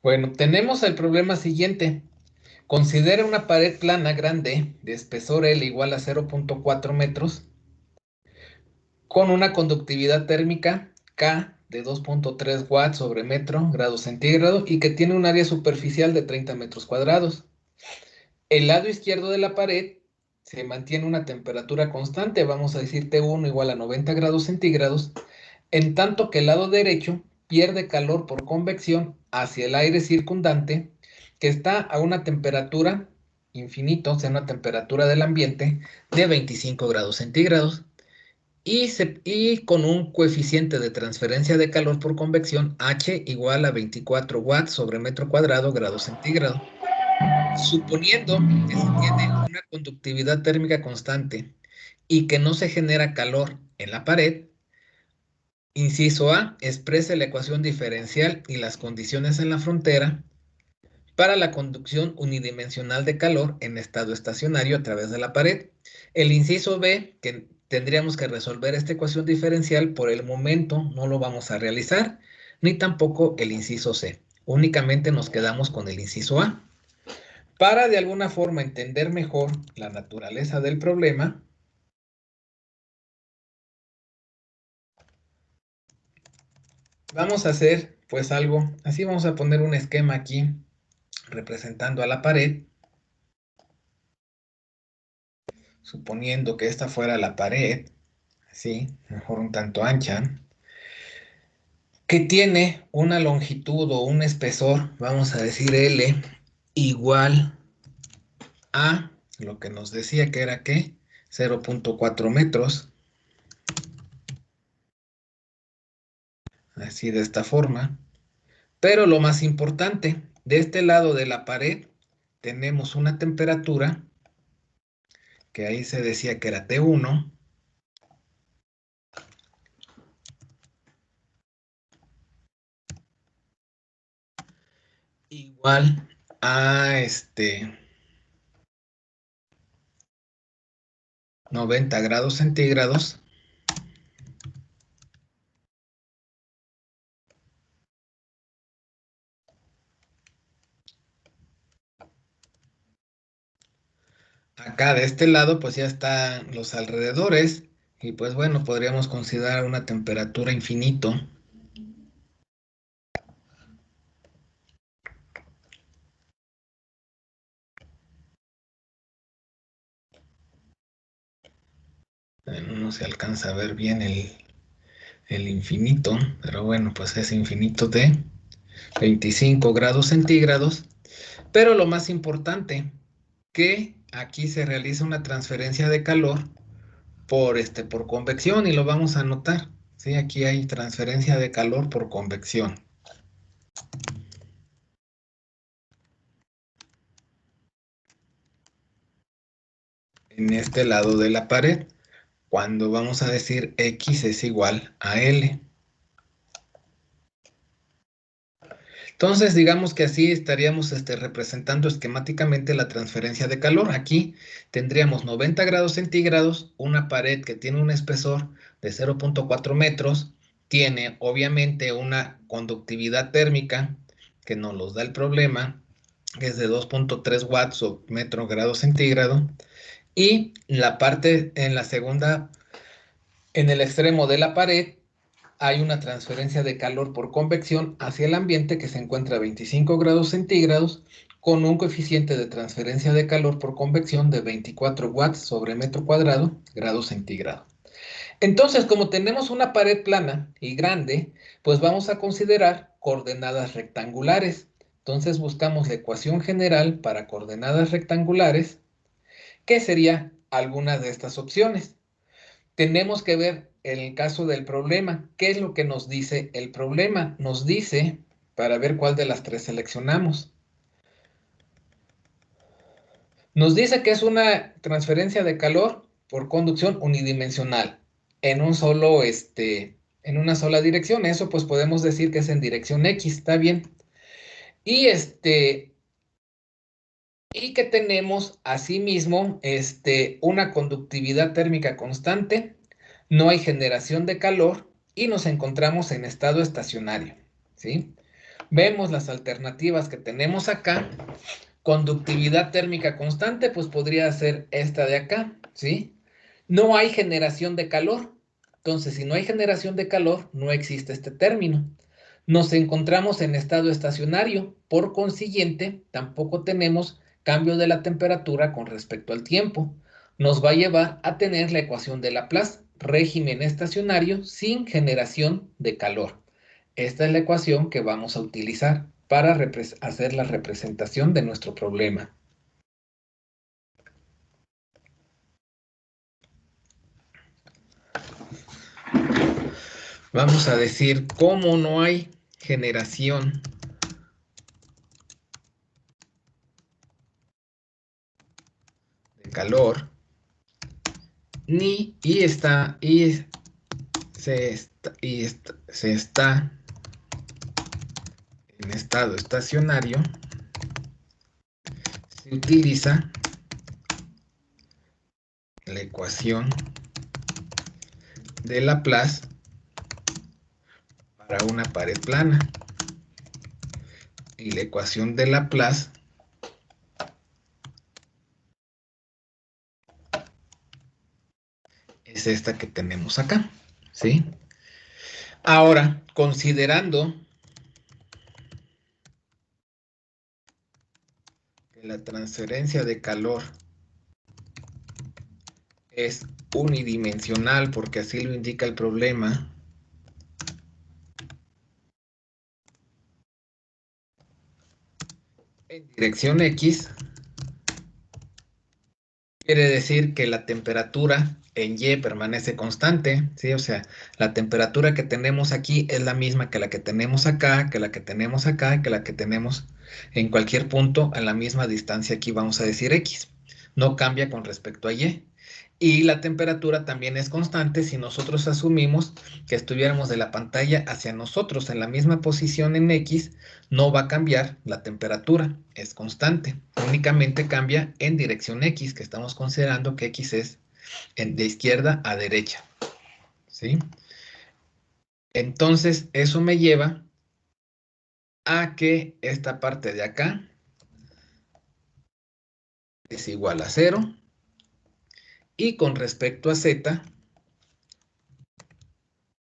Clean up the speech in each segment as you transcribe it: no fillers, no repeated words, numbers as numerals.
Bueno, tenemos el problema siguiente. Considera una pared plana grande de espesor L igual a 0.4 metros con una conductividad térmica K de 2.3 watts sobre metro grado centígrado y que tiene un área superficial de 30 metros cuadrados. El lado izquierdo de la pared se mantiene una temperatura constante, vamos a decir T1 igual a 90 grados centígrados, en tanto que el lado derecho pierde calor por convección hacia el aire circundante, que está a una temperatura infinito, o sea, una temperatura del ambiente de 25 grados centígrados, y con un coeficiente de transferencia de calor por convección H igual a 24 watts sobre metro cuadrado grado centígrado. Suponiendo que se tiene una conductividad térmica constante y que no se genera calor en la pared, inciso A, exprese la ecuación diferencial y las condiciones en la frontera para la conducción unidimensional de calor en estado estacionario a través de la pared. El inciso B, que tendríamos que resolver esta ecuación diferencial, por el momento no lo vamos a realizar, ni tampoco el inciso C. Únicamente nos quedamos con el inciso A. Para de alguna forma entender mejor la naturaleza del problema, vamos a hacer pues algo, así vamos a poner un esquema aquí representando a la pared, suponiendo que esta fuera la pared, así, mejor un tanto ancha, que tiene una longitud o un espesor, vamos a decir L, igual a lo que nos decía que era ¿qué? 0.4 metros, así de esta forma. Pero lo más importante, de este lado de la pared tenemos una temperatura que ahí se decía que era T1, igual a 90 grados centígrados. Acá de este lado pues ya están los alrededores y pues bueno, podríamos considerar una temperatura infinito. No se alcanza a ver bien el infinito, pero bueno, pues es infinito de 25 grados centígrados. Pero lo más importante, que aquí se realiza una transferencia de calor por convección y lo vamos a anotar. ¿Sí? Aquí hay transferencia de calor por convección. En este lado de la pared, cuando vamos a decir X es igual a L. Entonces, digamos que así estaríamos representando esquemáticamente la transferencia de calor. Aquí tendríamos 90 grados centígrados, una pared que tiene un espesor de 0.4 metros, tiene obviamente una conductividad térmica que nos los da el problema, que es de 2.3 watts o metro grado centígrado, y la parte en la segunda, en el extremo de la pared, hay una transferencia de calor por convección hacia el ambiente que se encuentra a 25 grados centígrados con un coeficiente de transferencia de calor por convección de 24 watts sobre metro cuadrado grado centígrado. Entonces, como tenemos una pared plana y grande, pues vamos a considerar coordenadas rectangulares. Entonces buscamos la ecuación general para coordenadas rectangulares, que sería alguna de estas opciones. Tenemos que ver el caso del problema. ¿Qué es lo que nos dice el problema? Nos dice, para ver cuál de las tres seleccionamos, nos dice que es una transferencia de calor por conducción unidimensional en un solo, en una sola dirección. Eso pues podemos decir que es en dirección X, ¿está bien? Y y que tenemos asimismo una conductividad térmica constante, no hay generación de calor y nos encontramos en estado estacionario, ¿sí? Vemos las alternativas que tenemos acá. Conductividad térmica constante, pues podría ser esta de acá, ¿sí? No hay generación de calor. Entonces, si no hay generación de calor, no existe este término. Nos encontramos en estado estacionario. Por consiguiente, tampoco tenemos cambio de la temperatura con respecto al tiempo. Nos va a llevar a tener la ecuación de Laplace, régimen estacionario sin generación de calor. Esta es la ecuación que vamos a utilizar para hacer la representación de nuestro problema. Vamos a decir cómo no hay generación de calor se está en estado estacionario, se utiliza la ecuación de Laplace para una pared plana. Y la ecuación de Laplace es esta que tenemos acá, ¿sí? Ahora, considerando que la transferencia de calor es unidimensional, porque así lo indica el problema, en dirección X, quiere decir que la temperatura en Y permanece constante, ¿sí? O sea, la temperatura que tenemos aquí es la misma que la que tenemos acá, que la que tenemos acá, que la que tenemos en cualquier punto a la misma distancia. Aquí vamos a decir X. No cambia con respecto a Y. Y la temperatura también es constante si nosotros asumimos que estuviéramos de la pantalla hacia nosotros en la misma posición en X, no va a cambiar la temperatura, es constante. Únicamente cambia en dirección X, que estamos considerando que X es de izquierda a derecha, ¿sí? Entonces, eso me lleva a que esta parte de acá es igual a 0. Y con respecto a Z,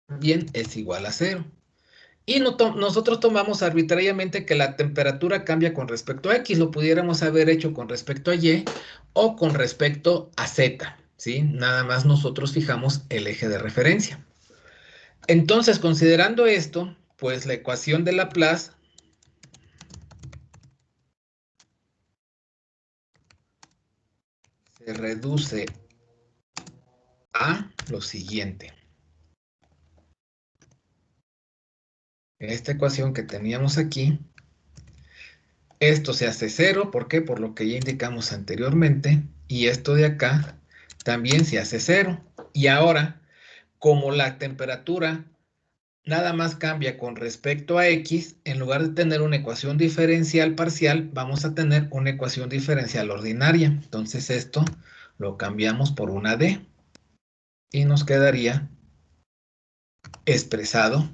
también es igual a 0. Y nosotros tomamos arbitrariamente que la temperatura cambia con respecto a X. Lo pudiéramos haber hecho con respecto a Y o con respecto a Z, ¿sí? Nada más nosotros fijamos el eje de referencia. Entonces, considerando esto, pues la ecuación de Laplace se reduce a lo siguiente. Esta ecuación que teníamos aquí, esto se hace 0, ¿por qué? Por lo que ya indicamos anteriormente, y esto de acá también se hace 0. Y ahora, como la temperatura nada más cambia con respecto a X, en lugar de tener una ecuación diferencial parcial, vamos a tener una ecuación diferencial ordinaria. Entonces esto lo cambiamos por una D y nos quedaría expresado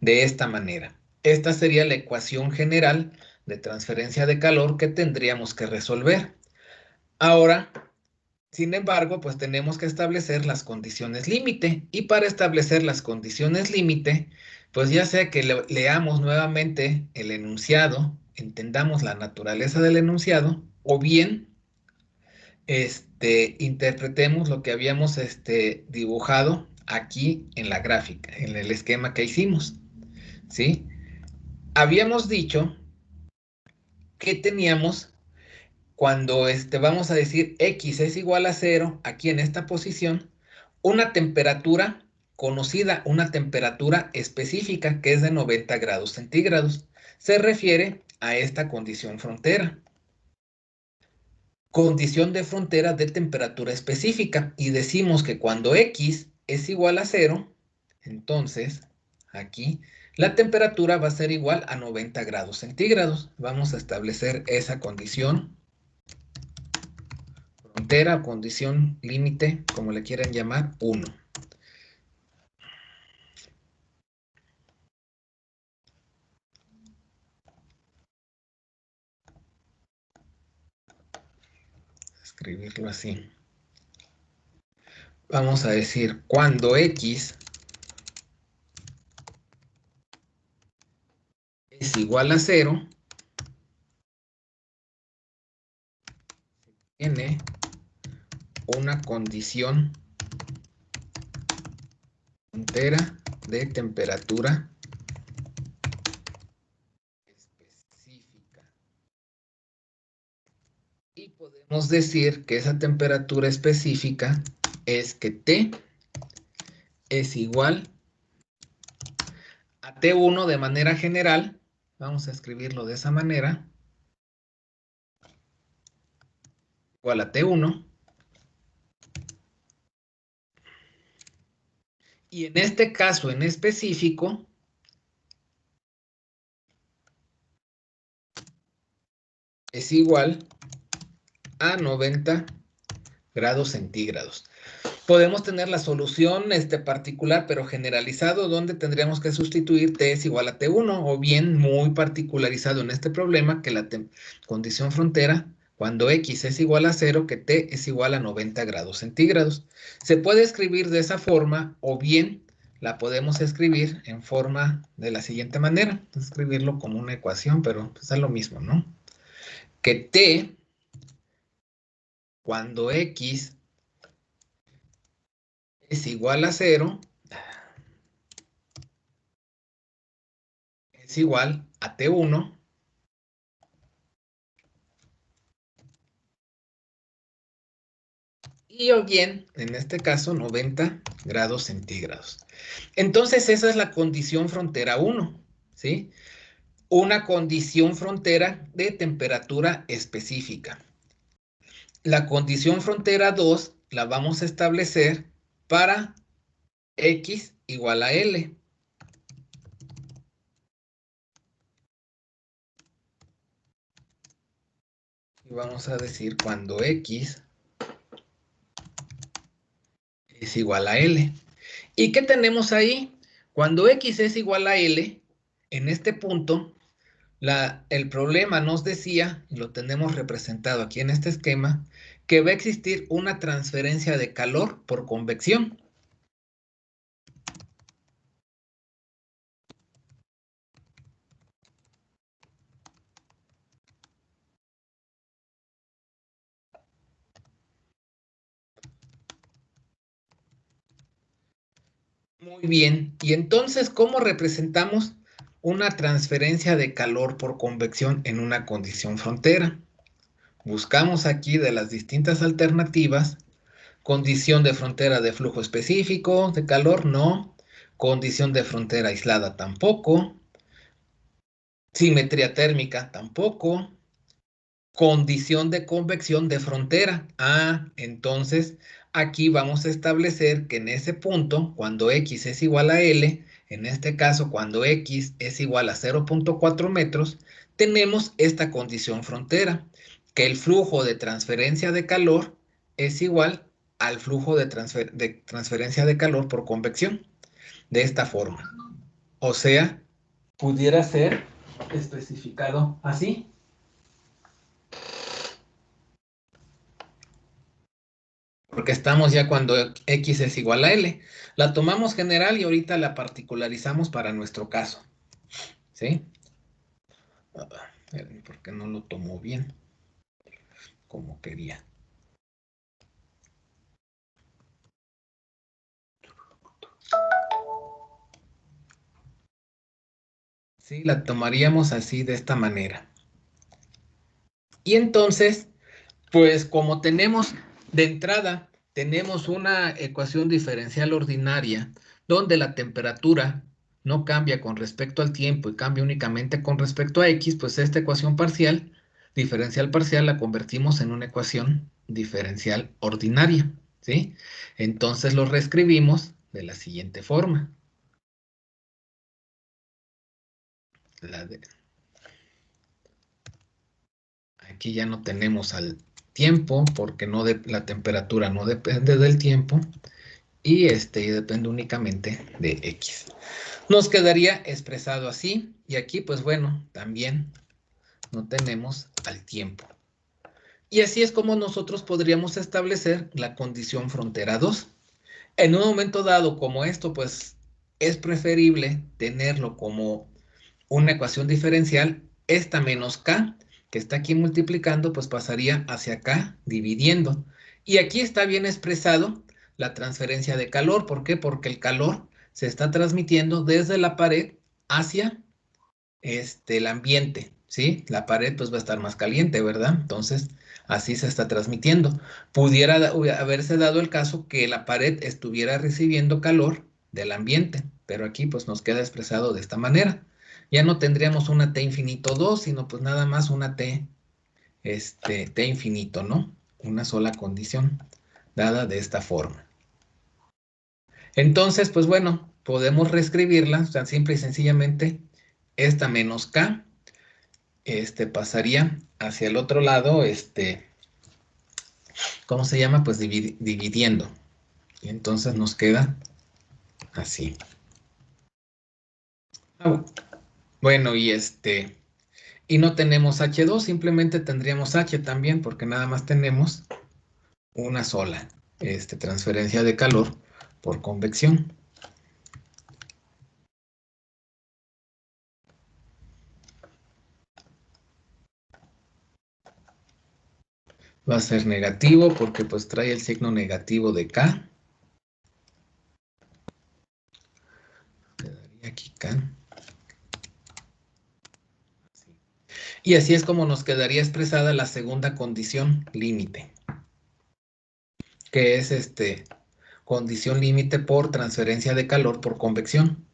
de esta manera. Esta sería la ecuación general de transferencia de calor que tendríamos que resolver. Ahora, sin embargo, pues tenemos que establecer las condiciones límite. Y para establecer las condiciones límite, pues ya sea que leamos nuevamente el enunciado, entendamos la naturaleza del enunciado, o bien interpretemos lo que habíamos dibujado aquí en la gráfica, en el esquema que hicimos, ¿sí? Habíamos dicho que teníamos, cuando vamos a decir X es igual a 0, aquí en esta posición, una temperatura conocida, una temperatura específica que es de 90 grados centígrados. Se refiere a esta condición frontera. Condición de frontera de temperatura específica. Y decimos que cuando X es igual a 0, entonces aquí la temperatura va a ser igual a 90 grados centígrados. Vamos a establecer esa condición frontera o condición límite, como le quieran llamar, 1. escribirlo así. Vamos a decir, cuando X es igual a 0, tiene una condición frontera de temperatura específica. Y podemos decir que esa temperatura específica es que T es igual a T1 de manera general. Vamos a escribirlo de esa manera. Igual a T1. Y en este caso en específico, es igual a 90 grados centígrados. Podemos tener la solución particular, pero generalizado, donde tendríamos que sustituir T es igual a T1, o bien muy particularizado en este problema, que la condición frontera, cuando X es igual a 0, que T es igual a 90 grados centígrados. Se puede escribir de esa forma, o bien la podemos escribir en forma de la siguiente manera. Escribirlo como una ecuación, pero pues es lo mismo, ¿no? Que T, cuando X es igual a 0, es igual a T1 y o bien, en este caso, 90 grados centígrados. Entonces, esa es la condición frontera 1, ¿sí? Una condición frontera de temperatura específica. La condición frontera 2 la vamos a establecer para X igual a L. Y vamos a decir cuando X es igual a L. ¿Y qué tenemos ahí? Cuando X es igual a L, en este punto, el problema nos decía, y lo tenemos representado aquí en este esquema, que va a existir una transferencia de calor por convección. Muy bien, y entonces, ¿cómo representamos una transferencia de calor por convección en una condición frontera? Buscamos aquí de las distintas alternativas. Condición de frontera de flujo específico de calor, no. Condición de frontera aislada, tampoco. Simetría térmica, tampoco. Condición de convección de frontera. Entonces aquí vamos a establecer que en ese punto, cuando X es igual a L, en este caso cuando X es igual a 0.4 metros, tenemos esta condición frontera, que el flujo de transferencia de calor es igual al flujo de transferencia de calor por convección, de esta forma. O sea, pudiera ser especificado así. Porque estamos ya cuando X es igual a L. La tomamos general y ahorita la particularizamos para nuestro caso. ¿Sí? Porque no lo tomó bien como quería. Sí, la tomaríamos así de esta manera. Y entonces, pues como tenemos de entrada, tenemos una ecuación diferencial ordinaria donde la temperatura no cambia con respecto al tiempo y cambia únicamente con respecto a X, pues esta ecuación parcial, diferencial parcial, la convertimos en una ecuación diferencial ordinaria, ¿sí? Entonces lo reescribimos de la siguiente forma. Aquí ya no tenemos al tiempo porque la temperatura no depende del tiempo y depende únicamente de X. Nos quedaría expresado así y aquí pues bueno, también no tenemos al tiempo. Y así es como nosotros podríamos establecer la condición frontera 2. En un momento dado como esto, pues es preferible tenerlo como una ecuación diferencial. Esta menos k, que está aquí multiplicando, pues pasaría hacia acá dividiendo. Y aquí está bien expresado la transferencia de calor. ¿Por qué? Porque el calor se está transmitiendo desde la pared hacia el ambiente, ¿sí? La pared pues va a estar más caliente, ¿verdad? Entonces, así se está transmitiendo. Pudiera haberse dado el caso que la pared estuviera recibiendo calor del ambiente, pero aquí pues nos queda expresado de esta manera. Ya no tendríamos una T infinito 2, sino pues nada más una T, T infinito, ¿no? Una sola condición dada de esta forma. Entonces, pues bueno, podemos reescribirla, o sea, simple y sencillamente esta menos K pasaría hacia el otro lado, ¿cómo se llama? Pues dividiendo. Y entonces nos queda así. Ah, bueno, y no tenemos H2, simplemente tendríamos H también, porque nada más tenemos una sola, transferencia de calor por convección. Va a ser negativo porque pues trae el signo negativo de K. Quedaría aquí K. Y así es como nos quedaría expresada la segunda condición límite, que es condición límite por transferencia de calor por convección.